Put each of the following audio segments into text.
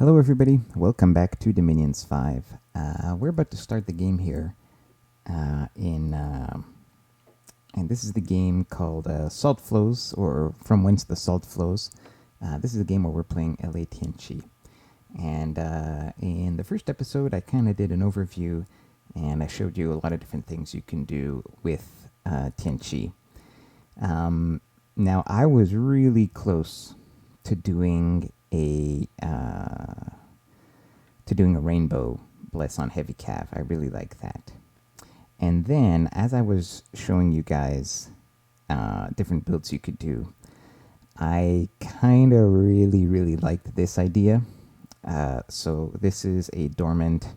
Hello everybody, welcome back to Dominions 5. We're about to start the game here, and this is the game called Salt Flows, or From Whence the Salt Flows. This is a game where we're playing LA and in the first episode I kind of did an overview, and I showed you a lot of different things you can do with Tianqi. Now I was really close to doing a rainbow bless on heavy cav. I really like that. And then as I was showing you guys different builds you could do, I kind of really liked this idea. So this is a dormant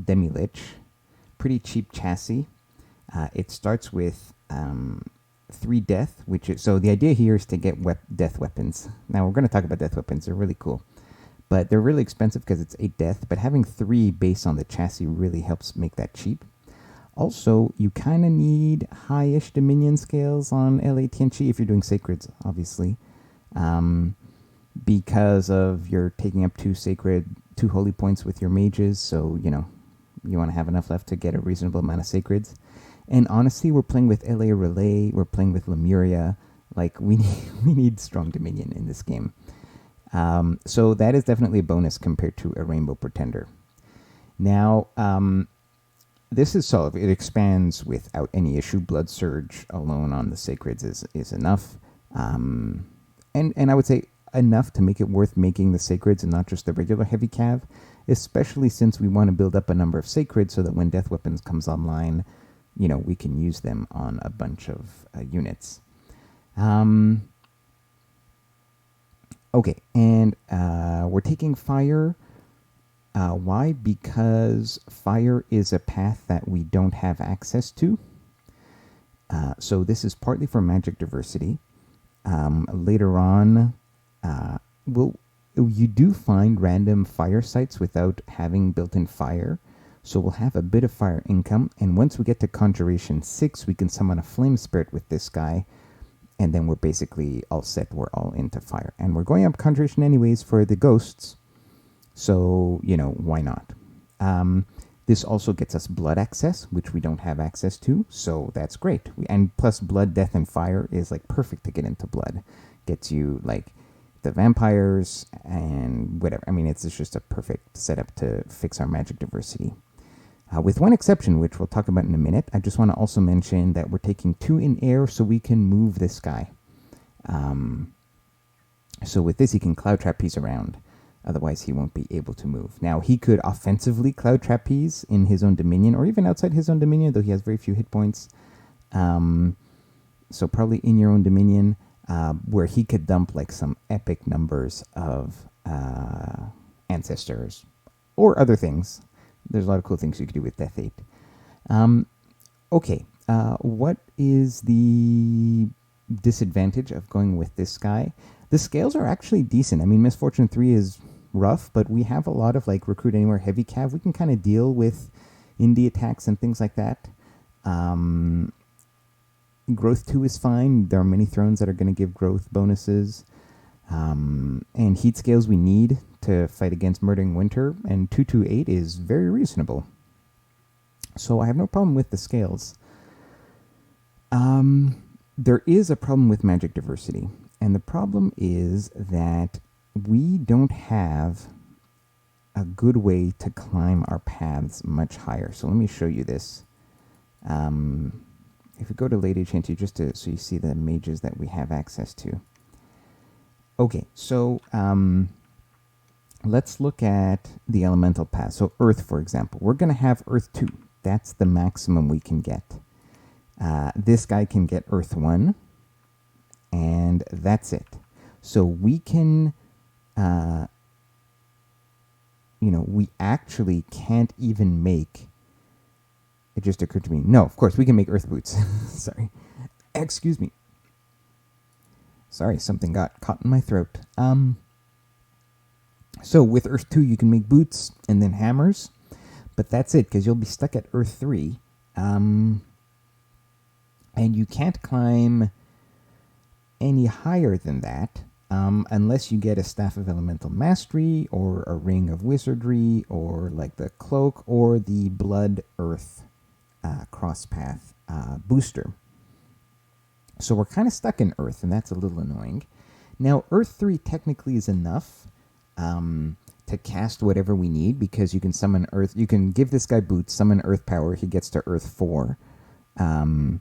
demi-lich, pretty cheap chassis. It starts with 3 death, which is, so the idea here is to get death weapons. Now we're going to talk about death weapons. They're really cool, but they're really expensive because it's 8 death, but having 3 based on the chassis really helps make that cheap. Also, you kind of need high-ish Dominion scales on LA Tianqi if you're doing Sacreds, obviously, because of you're taking up 2 holy points with your mages, so, you know, you want to have enough left to get a reasonable amount of Sacreds. And honestly, we're playing with LA Relay, we're playing with Lemuria. Like, we need strong Dominion in this game. So that is definitely a bonus compared to a Rainbow Pretender. Now, this is solid. It expands without any issue. Blood Surge alone on the Sacreds is enough. And I would say enough to make it worth making the Sacreds and not just the regular heavy cav, especially since we want to build up a number of Sacreds so that when Death Weapons comes online, you know, we can use them on a bunch of units. Okay, and we're taking fire. Why? Because fire is a path that we don't have access to. So this is partly for magic diversity. Later on, you do find random fire sites without having built-in fire. So we'll have a bit of fire income, and once we get to Conjuration 6, we can summon a Flame Spirit with this guy, and then we're basically all set. We're all into fire. And we're going up Conjuration anyways for the ghosts, so, you know, why not? This also gets us blood access, which we don't have access to, so that's great. And plus blood, death, and fire is, like, perfect to get into blood. Gets you, like, the vampires and whatever. I mean, it's just a perfect setup to fix our magic diversity. With one exception, which we'll talk about in a minute. I just want to also mention that we're taking 2 in air so we can move this guy. So with this, he can Cloud Trapeze around. Otherwise, he won't be able to move. Now, he could offensively Cloud Trapeze in his own Dominion, or even outside his own Dominion, though he has very few hit points. So probably in your own Dominion, where he could dump like some epic numbers of ancestors or other things. There's a lot of cool things you could do with Death 8. Okay, what is the disadvantage of going with this guy? The scales are actually decent. I mean, Misfortune 3 is rough, but we have a lot of like Recruit Anywhere heavy cav. We can kind of deal with indie attacks and things like that. Growth 2 is fine. There are many thrones that are going to give growth bonuses. And heat scales we need to fight against Murdering Winter, and 228 is very reasonable. So I have no problem with the scales. There is a problem with magic diversity, and the problem is that we don't have a good way to climb our paths much higher. So let me show you this. If we go to Lady Chanty, just so you see the mages that we have access to. Okay, so let's look at the elemental path. So Earth, for example. We're going to have Earth 2. That's the maximum we can get. This guy can get Earth 1, and that's it. So we can, we actually can't even make, it just occurred to me, no, of course, we can make Earth Boots. Sorry. Excuse me. Sorry, something got caught in my throat. So with Earth 2, you can make boots and then hammers, but that's it, because you'll be stuck at Earth 3. And you can't climb any higher than that. unless you get a Staff of Elemental Mastery or a Ring of Wizardry or like the Cloak or the Blood Earth Crosspath booster. So we're kind of stuck in Earth, and that's a little annoying. Now, Earth 3 technically is enough to cast whatever we need, because you can summon Earth. You can give this guy boots, summon Earth power. He gets to Earth 4. And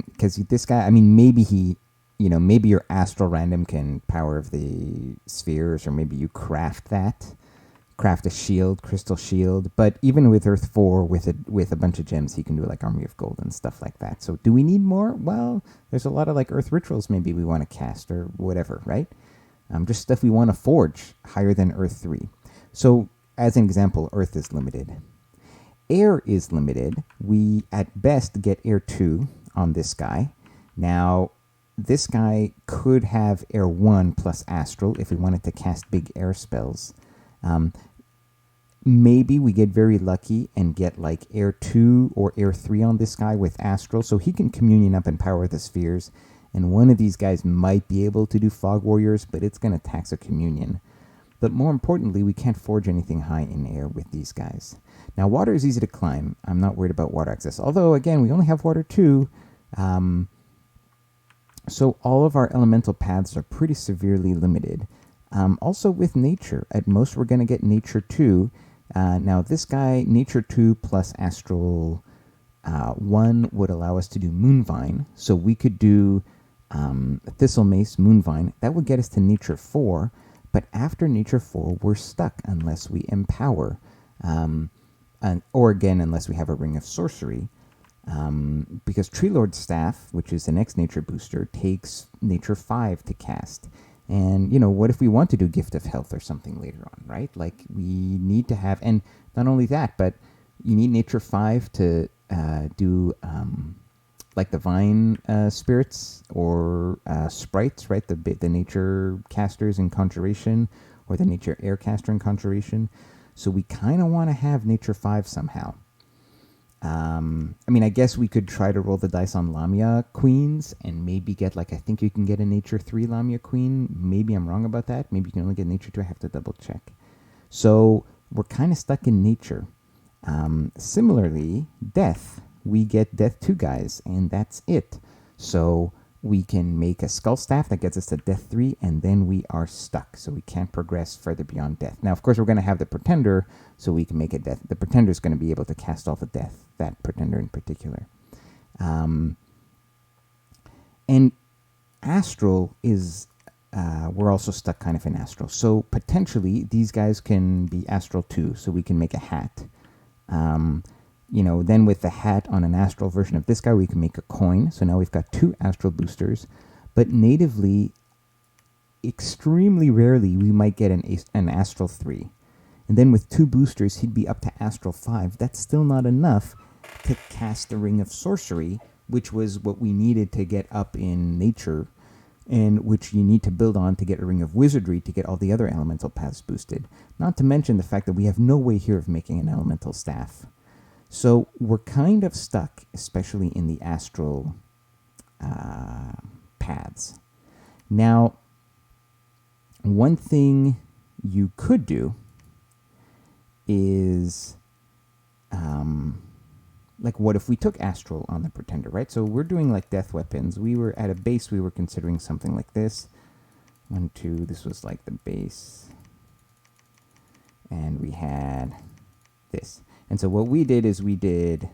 because this guy, I mean, maybe maybe your Astral Random can power of the spheres, or maybe you craft a shield, crystal shield. But even with Earth 4, with a bunch of gems, he can do like Army of Gold and stuff like that. So do we need more? Well, there's a lot of like Earth rituals maybe we want to cast or whatever, right? Just stuff we want to forge higher than Earth 3. So as an example, Earth is limited. Air is limited. We at best get Air 2 on this guy. Now, this guy could have Air 1 plus Astral if we wanted to cast big air spells. Maybe we get very lucky and get like Air 2 or Air 3 on this guy with Astral, so he can Communion up and power the spheres. And one of these guys might be able to do Fog Warriors, but it's going to tax a Communion. But more importantly, we can't forge anything high in air with these guys. Now, water is easy to climb. I'm not worried about water access. Although, again, we only have water 2. So all of our elemental paths are pretty severely limited. Also with nature, at most we're going to get nature 2. Now this guy, nature 2 plus astral 1 would allow us to do Moonvine. So we could do Thistle Mace, Moonvine. That would get us to nature 4. But after nature 4, we're stuck unless we empower. Or again, unless we have a Ring of Sorcery. Because Tree Lord's Staff, which is the next nature booster, takes nature 5 to cast. And, what if we want to do Gift of Health or something later on, right? Like, we need to have, and not only that, but you need nature 5 to do, like, the Vine Spirits or Sprites, right? The nature casters in Conjuration, or the nature air caster in Conjuration. So we kind of want to have nature 5 somehow. I guess we could try to roll the dice on Lamia Queens and maybe get, I think you can get a Nature 3 Lamia Queen. Maybe I'm wrong about that. Maybe you can only get Nature 2. I have to double check. So we're kind of stuck in nature. Similarly, Death. We get Death 2 guys, and that's it. So we can make a Skull Staff that gets us to Death 3, and then we are stuck. So we can't progress further beyond Death. Now, of course, we're going to have the Pretender, so we can make a Death. The Pretender is going to be able to cast all the Death, that Pretender in particular. And Astral is, we're also stuck kind of in Astral. So potentially, these guys can be Astral 2, so we can make a hat. Then with the hat on an Astral version of this guy, we can make a coin. So now we've got 2 Astral boosters. But natively, extremely rarely, we might get an Astral 3. And then with 2 boosters, he'd be up to Astral 5. That's still not enough to cast the Ring of Sorcery, which was what we needed to get up in nature, and which you need to build on to get a Ring of Wizardry to get all the other elemental paths boosted. Not to mention the fact that we have no way here of making an elemental staff. So we're kind of stuck, especially in the astral paths. Now, one thing you could do is, what if we took astral on the Pretender, right? So we're doing death weapons. We were at a base, we were considering something like this. 1, 2, this was the base. And we had this. And so what we did is we did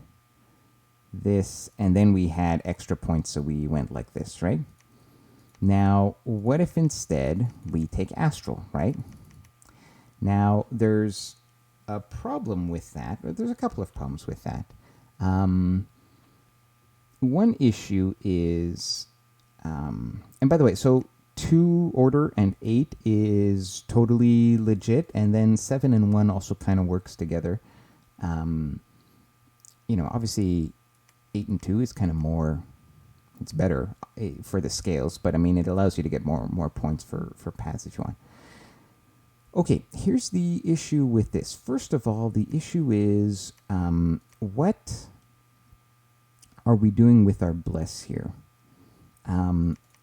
this, and then we had extra points, so we went like this, right? Now, what if instead we take Astral, right? Now, there's a problem with that, or there's a couple of problems with that. One issue is, and by the way, so 2 order and 8 is totally legit, and then 7 and 1 also kind of works together. Obviously 8 and 2 is kind of more, it's better for the scales, but it allows you to get more points for paths if you want. Okay, here's the issue with this. First of all, the issue is, what are we doing with our bless here?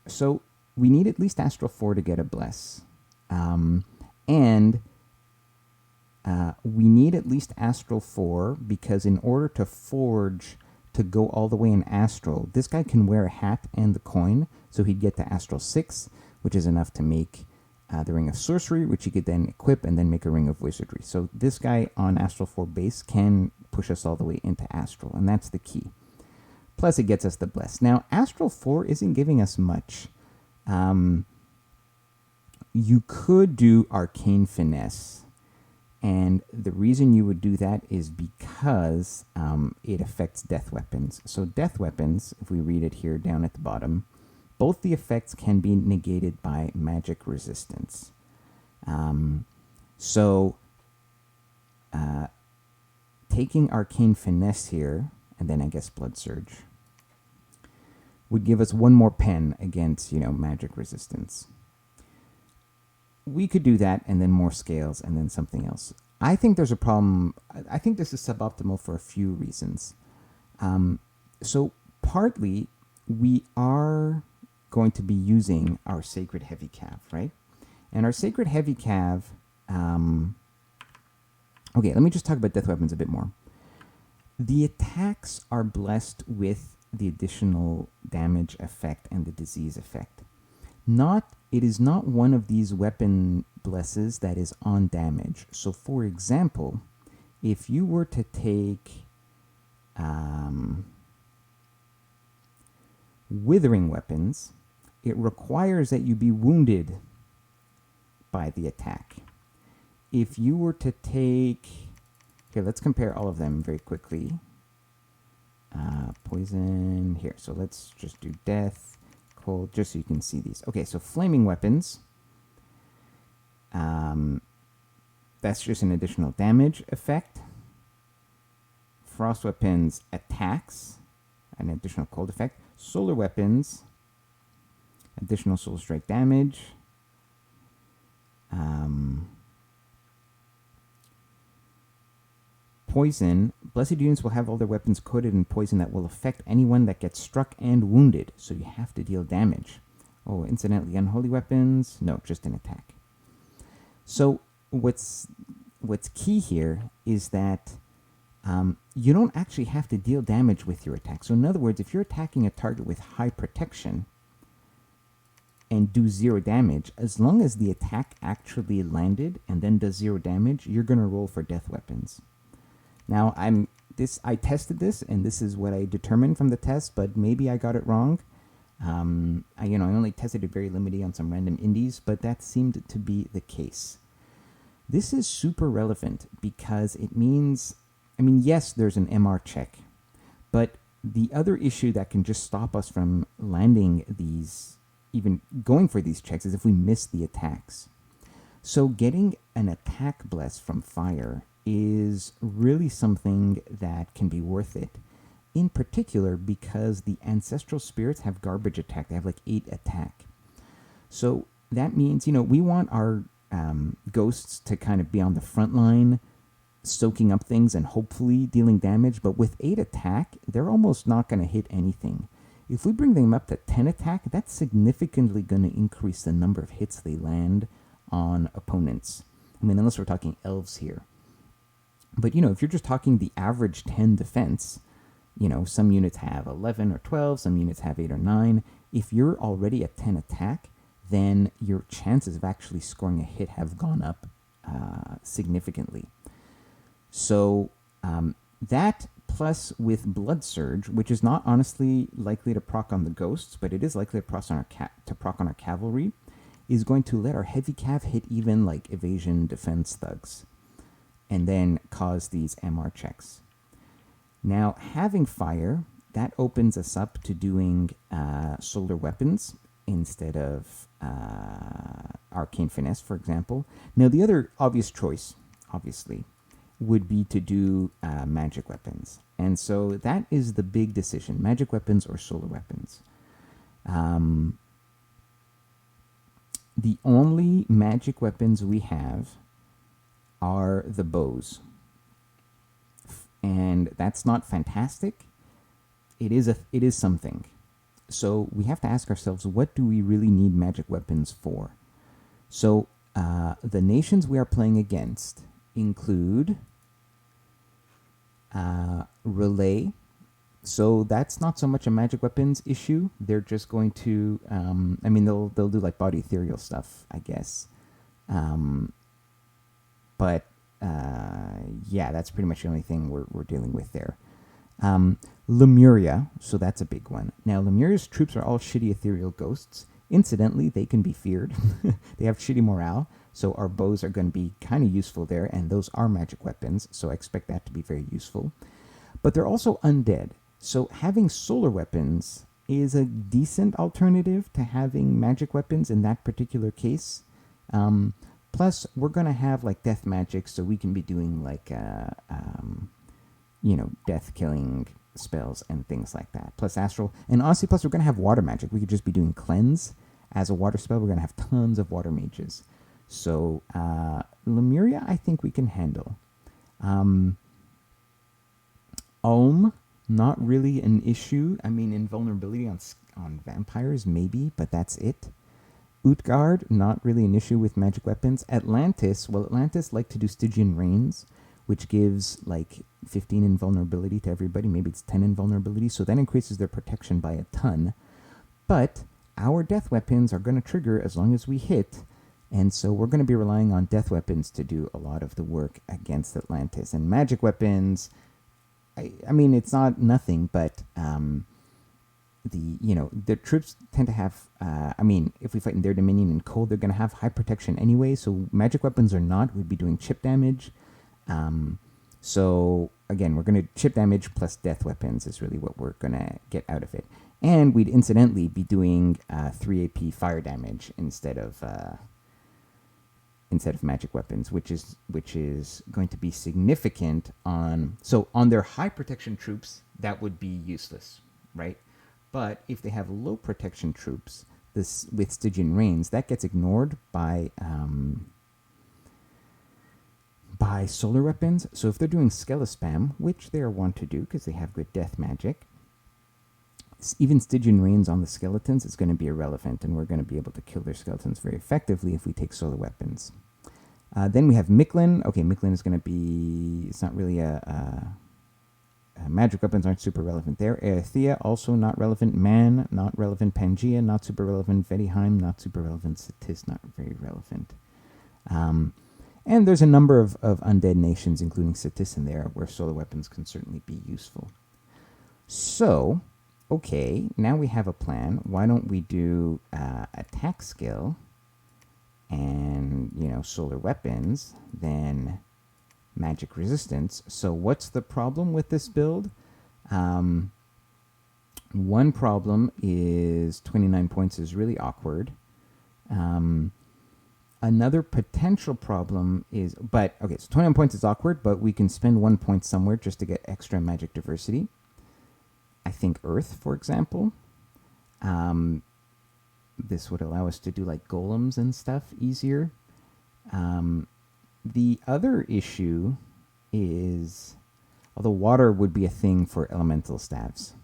So we need at least Astral 4 to get a bless. And we need at least Astral 4 because in order to forge to go all the way in Astral, this guy can wear a hat and the coin, so he'd get to Astral 6, which is enough to make the Ring of Sorcery, which he could then equip and then make a Ring of Wizardry. So this guy on Astral 4 base can push us all the way into Astral, and that's the key. Plus it gets us the Bless. Now, Astral 4 isn't giving us much. You could do Arcane Finesse, and the reason you would do that is because it affects death weapons. So death weapons, if we read it here down at the bottom, both the effects can be negated by magic resistance. Taking Arcane Finesse here, and then I guess Blood Surge, would give us one more pen against, magic resistance. We could do that, and then more scales, and then something else. I think there's a problem. I think this is suboptimal for a few reasons. So partly, we are going to be using our Sacred Heavy Cav, right? And our Sacred Heavy Cav... okay, let me just talk about death weapons a bit more. The attacks are blessed with the additional damage effect and the disease effect. It is not one of these weapon blesses that is on damage. So, for example, if you were to take withering weapons, it requires that you be wounded by the attack. If you were to take... Okay, let's compare all of them very quickly. Poison here. So let's just do death, cold, just so you can see these. Okay, so flaming weapons. That's just an additional damage effect. Frost weapons attacks, an additional cold effect. Solar weapons, additional soul strike damage. Poison. Blessed units will have all their weapons coated in poison that will affect anyone that gets struck and wounded, so you have to deal damage. Oh, incidentally, unholy weapons? No, just an attack. So what's key here is that you don't actually have to deal damage with your attack. So in other words, if you're attacking a target with high protection and do 0 damage, as long as the attack actually landed and then does 0 damage, you're going to roll for death weapons. Now, I tested this, and this is what I determined from the test, but maybe I got it wrong. I only tested it very limited on some random indies, but that seemed to be the case. This is super relevant because it means, yes, there's an MR check, but the other issue that can just stop us from landing these, even going for these checks, is if we miss the attacks. So getting an attack bless from fire is really something that can be worth it, in particular because the ancestral spirits have garbage attack. They have like 8 attack. So that means, we want our ghosts to kind of be on the front line, soaking up things and hopefully dealing damage. But with 8 attack, they're almost not going to hit anything. If we bring them up to 10 attack, that's significantly going to increase the number of hits they land on opponents. Unless we're talking elves here. But, if you're just talking the average 10 defense, some units have 11 or 12, some units have 8 or 9. If you're already at 10 attack, then your chances of actually scoring a hit have gone up significantly. So that plus with Blood Surge, which is not honestly likely to proc on the ghosts, but it is likely to proc on our cavalry, is going to let our heavy cav hit even like evasion defense thugs, and then cause these MR checks. Now, having fire, that opens us up to doing solar weapons instead of Arcane Finesse, for example. Now, the other obvious choice, obviously, would be to do magic weapons. And so that is the big decision, magic weapons or solar weapons. The only magic weapons we have are the bows. And that's not fantastic. It is something. So we have to ask ourselves, what do we really need magic weapons for? So the nations we are playing against include Relay. So that's not so much a magic weapons issue. They're just going to, they'll do like body ethereal stuff, I guess. But yeah, that's pretty much the only thing we're dealing with there. Lemuria, so that's a big one. Now, Lemuria's troops are all shitty ethereal ghosts. Incidentally, they can be feared. They have shitty morale, so our bows are going to be kind of useful there, and those are magic weapons, so I expect that to be very useful. But they're also undead, so having solar weapons is a decent alternative to having magic weapons in that particular case. Plus, we're going to have like death magic, so we can be doing like death killing spells and things like that. Plus astral, and honestly, plus we're going to have water magic. We could just be doing cleanse as a water spell. We're going to have tons of water mages. So Lemuria, I think we can handle. Ulm, not really an issue. I mean, invulnerability on vampires, maybe, but that's it. Utgard, not really an issue with magic weapons. Atlantis like to do Stygian Rains, which gives like 15 invulnerability to everybody. Maybe it's 10 invulnerability, so that increases their protection by a ton. But our death weapons are going to trigger as long as we hit, and so we're going to be relying on death weapons to do a lot of the work against Atlantis. And magic weapons, I mean, it's not nothing, but the troops tend to have, if we fight in their dominion in cold, they're going to have high protection anyway, so magic weapons or not, we'd be doing chip damage. So again, we're going to chip damage plus death weapons is really what we're going to get out of it. And we'd incidentally be doing 3 AP fire damage instead of magic weapons, which is going to be significant on their high protection troops. That would be useless, right? But if they have low protection troops, this with Stygian Rains, that gets ignored by solar weapons. So if they're doing Skeleспam, which they are wont to do because they have good death magic, even Stygian Rains on the skeletons is going to be irrelevant, and we're going to be able to kill their skeletons very effectively if we take solar weapons. Then we have Mictlan. Okay, Mictlan is going to be... It's not really magic weapons aren't super relevant there. Aethea, also not relevant. Man, not relevant. Pangea, not super relevant. Vedheim, not super relevant. Satis, not very relevant. And there's a number of undead nations, including Satis in there, where solar weapons can certainly be useful. So, okay, now we have a plan. Why don't we do attack skill and, solar weapons, then magic resistance. So what's the problem with this build? One problem is 29 points is really awkward. Another potential problem is, so 29 points is awkward, but we can spend 1 point somewhere just to get extra magic diversity. I think Earth, for example. This would allow us to do like golems and stuff easier. The other issue is, although water would be a thing for elemental staves.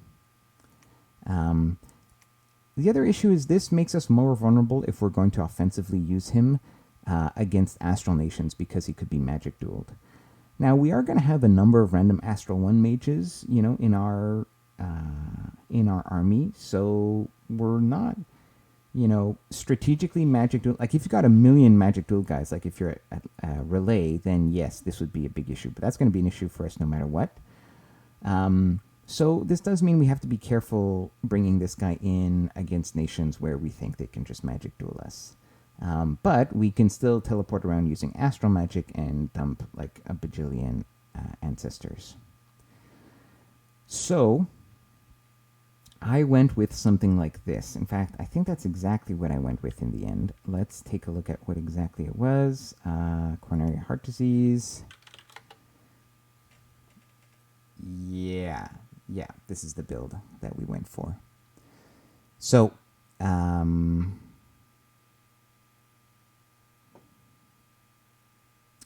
The other issue is this makes us more vulnerable if we're going to offensively use him against astral nations because he could be magic dueled. Now, we are going to have a number of random Astral 1 mages, in our army, so we're not, strategically magic duel. Like, if you've got a million magic duel guys, like if you're at Relay, then yes, this would be a big issue, but that's going to be an issue for us no matter what. So this does mean we have to be careful bringing this guy in against nations where we think they can just magic duel us. But we can still teleport around using astral magic and dump like a bajillion ancestors. So I went with something like this. In fact, I think that's exactly what I went with in the end. Let's take a look at what exactly it was. Coronary heart disease. Yeah, this is the build that we went for. So,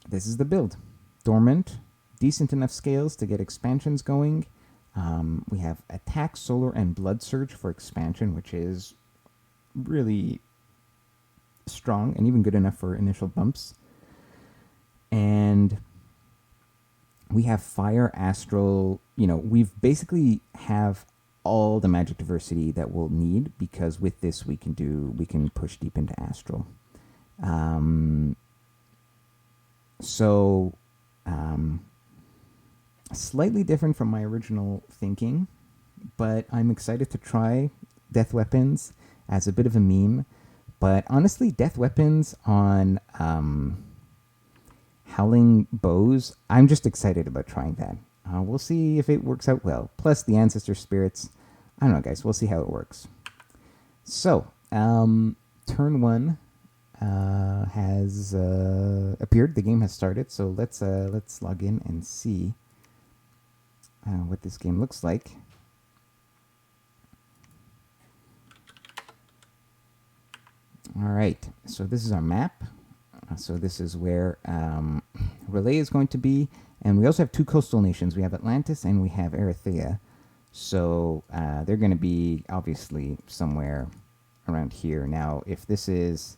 this is the build. Dormant, decent enough scales to get expansions going. We have Attack, Solar, and Blood Surge for expansion, which is really strong and even good enough for initial bumps. And we have Fire, Astral. We've basically have all the magic diversity that we'll need, because with this we can push deep into Astral. So slightly different from my original thinking, but I'm excited to try Death Weapons as a bit of a meme. But honestly, Death Weapons on Howling Bows, I'm just excited about trying that. We'll see if it works out well. Plus the Ancestor Spirits. I don't know, guys. We'll see how it works. So, turn 1 has appeared. The game has started. So let's log in and see what this game looks like. All right. So this is our map. So this is where Relay is going to be. And we also have 2 coastal nations. We have Atlantis and we have Erythea. So they're going to be obviously somewhere around here. Now, if this is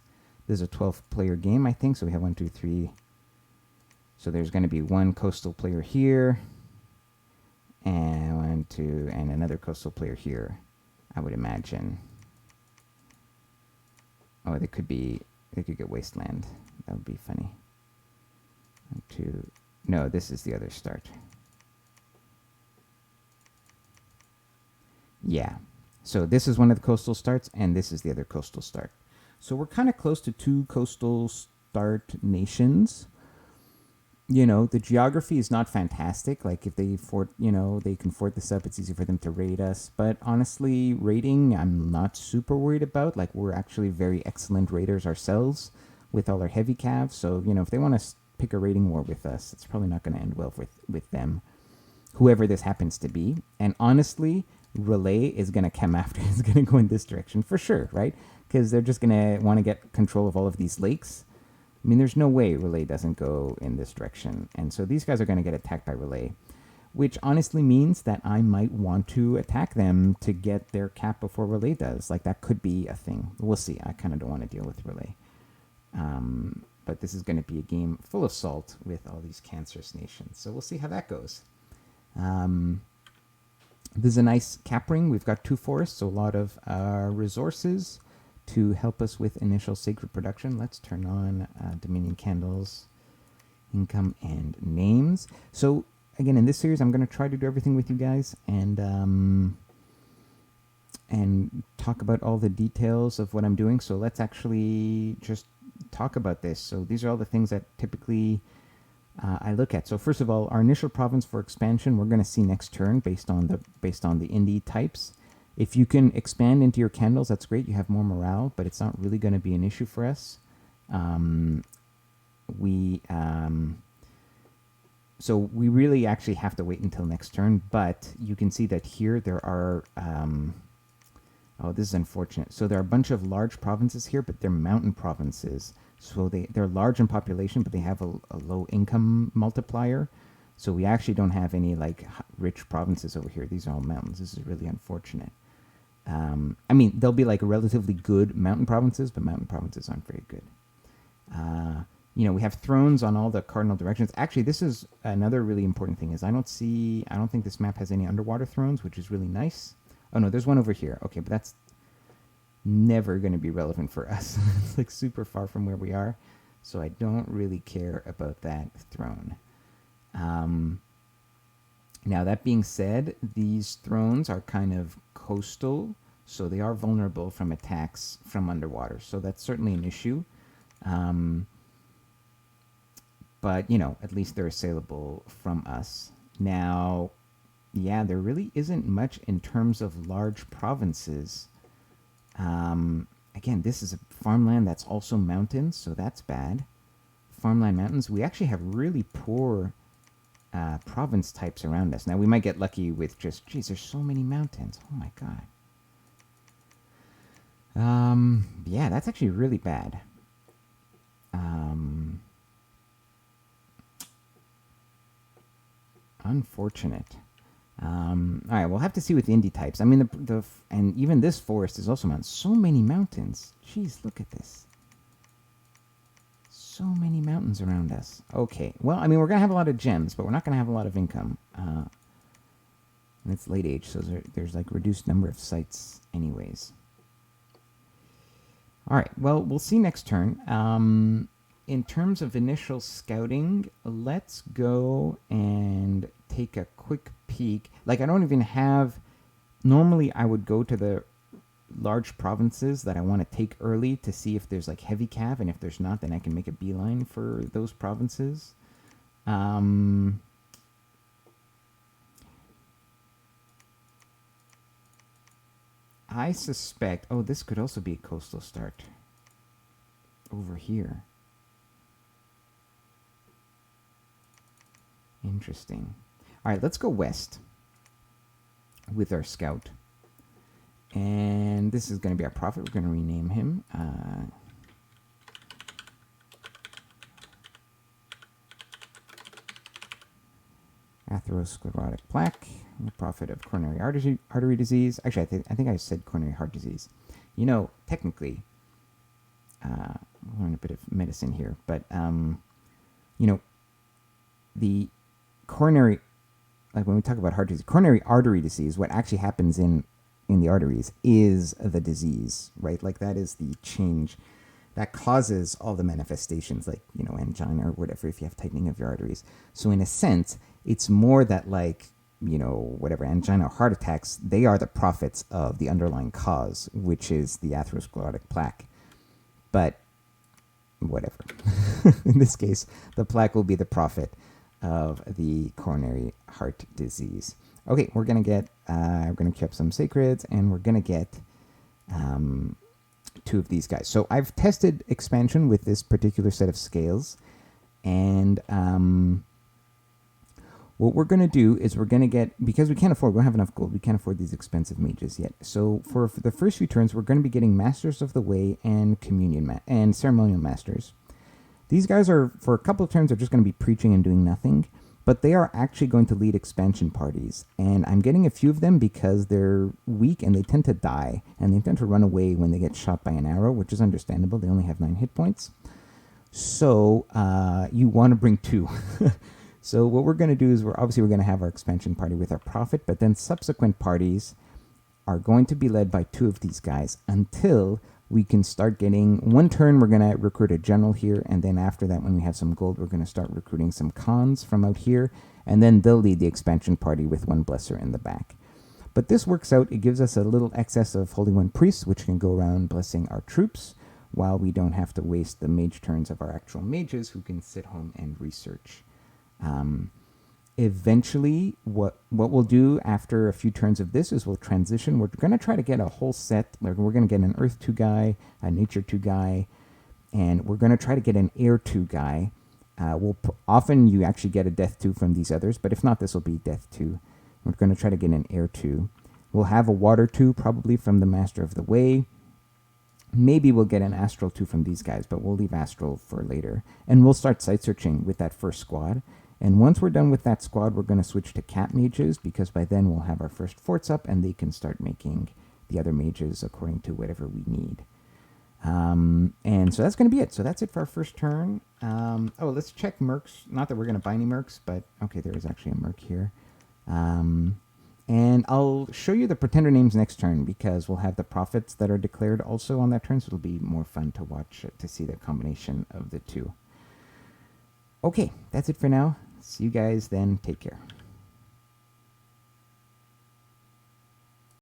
a 12-player game, I think. So we have 1, 2, 3. So there's going to be 1 coastal player here. And 1, 2, and another coastal player here, I would imagine. Oh, they could get Wasteland. That would be funny. 1, 2. No, this is the other start. Yeah. So this is one of the coastal starts, and this is the other coastal start. So we're kind of close to 2 coastal start nations. The geography is not fantastic. Like, if they they can fort this up, it's easy for them to raid us. But honestly, raiding, I'm not super worried about. Like, we're actually very excellent raiders ourselves with all our heavy calves. So, if they want to pick a raiding war with us, it's probably not going to end well with them, whoever this happens to be. And honestly, Relay is going to come after. Is going to go in this direction for sure, right? Because they're just going to want to get control of all of these lakes. I mean, there's no way Relay doesn't go in this direction. And so these guys are going to get attacked by Relay, which honestly means that I might want to attack them to get their cap before Relay does. Like, that could be a thing. We'll see. I kind of don't want to deal with Relay. But this is going to be a game full of salt with all these cancerous nations. So we'll see how that goes. This is a nice cap ring. We've got 2 forests, so a lot of resources to help us with initial sacred production. Let's turn on Dominion Candles, income, and names. So again, in this series, I'm going to try to do everything with you guys and talk about all the details of what I'm doing. So let's actually just talk about this. So these are all the things that typically I look at. So first of all, our initial province for expansion, we're going to see next turn based on the indie types. If you can expand into your candles, that's great. You have more morale, but it's not really going to be an issue for us. So we really actually have to wait until next turn. But you can see that here there are. Oh, this is unfortunate. So there are a bunch of large provinces here, but they're mountain provinces. So they're large in population, but they have a low income multiplier. So we actually don't have any rich provinces over here. These are all mountains. This is really unfortunate. I mean, they'll be relatively good mountain provinces, but mountain provinces aren't very good. We have thrones on all the cardinal directions. Actually, this is another really important thing. I don't think this map has any underwater thrones, which is really nice. Oh no, there's one over here. Okay, but that's never going to be relevant for us. It's super far from where we are, so I don't really care about that throne. Now, that being said, these thrones are kind of coastal, so they are vulnerable from attacks from underwater. So that's certainly an issue. But, at least they're assailable from us. Now, yeah, there really isn't much in terms of large provinces. Again, this is a farmland that's also mountains, so that's bad. Farmland mountains. We actually have really poor province types around us. Now, we might get lucky with just, geez, there's so many mountains. Oh, my God. Yeah, that's actually really bad. Unfortunate. All right, we'll have to see with indie types. I mean, and even this forest is also mountains. So many mountains. Jeez, look at this. So many mountains around us. Okay, well, I mean, we're going to have a lot of gems, but we're not going to have a lot of income. And it's late age, so there's like reduced number of sites anyways. All right, well, we'll see next turn. In terms of initial scouting, let's go and take a quick peek. Like, I don't even have... Normally, I would go to the large provinces that I want to take early to see if there's, like, heavy cav, and if there's not, then I can make a beeline for those provinces. I suspect... Oh, this could also be a coastal start. Over here. Interesting. All right, let's go west with our scout. And this is going to be our prophet. We're going to rename him. Atherosclerotic plaque, the prophet of coronary artery disease. Actually, I think I said coronary heart disease. You know, technically, we'll learn a bit of medicine here, but, you know, the coronary, like when we talk about heart disease, coronary artery disease, what actually happens in the arteries is the disease, right? Like that is the change that causes all the manifestations, like, you know, angina or whatever, if you have tightening of your arteries. So in a sense, it's more that, like, you know, whatever, angina or heart attacks, they are the prophets of the underlying cause, which is the atherosclerotic plaque. But whatever. In this case, the plaque will be the prophet of the coronary heart disease. Okay, we're going to get, we're going to keep some sacreds, and we're going to get 2 of these guys. So I've tested expansion with this particular set of scales, and what we're going to do is we're going to get, because we don't have enough gold, we can't afford these expensive mages yet. So for the first few turns, we're going to be getting Masters of the Way and Communion and Ceremonial Masters. These guys are, for a couple of turns, are just going to be preaching and doing nothing, but they are actually going to lead expansion parties. And I'm getting a few of them because they're weak and they tend to die, and they tend to run away when they get shot by an arrow, which is understandable. They only have 9 hit points. So you want to bring 2. So what we're going to do is we're going to have our expansion party with our prophet, but then subsequent parties are going to be led by 2 of these guys until we can start getting... One turn, we're going to recruit a general here, and then after that, when we have some gold, we're going to start recruiting some cons from out here, and then they'll lead the expansion party with 1 blesser in the back. But this works out. It gives us a little excess of Holy One priests, which can go around blessing our troops, while we don't have to waste the mage turns of our actual mages, who can sit home and research. Eventually, what we'll do after a few turns of this is we'll transition. We're going to try to get a whole set. We're going to get an Earth 2 guy, a Nature 2 guy, and we're going to try to get an Air 2 guy. Often you actually get a Death 2 from these others, but if not, this will be Death 2. We're going to try to get an Air 2. We'll have a Water 2 probably from the Master of the Way. Maybe we'll get an Astral 2 from these guys, but we'll leave Astral for later. And we'll start site searching with that first squad. And once we're done with that squad, we're going to switch to cat mages, because by then we'll have our first forts up and they can start making the other mages according to whatever we need. And so that's going to be it. So that's it for our first turn. Oh, let's check mercs. Not that we're going to buy any mercs, but okay, there is actually a merc here. And I'll show you the pretender names next turn, because we'll have the prophets that are declared also on that turn, so it'll be more fun to watch, to see the combination of the 2. Okay, that's it for now. See you guys then. Take care.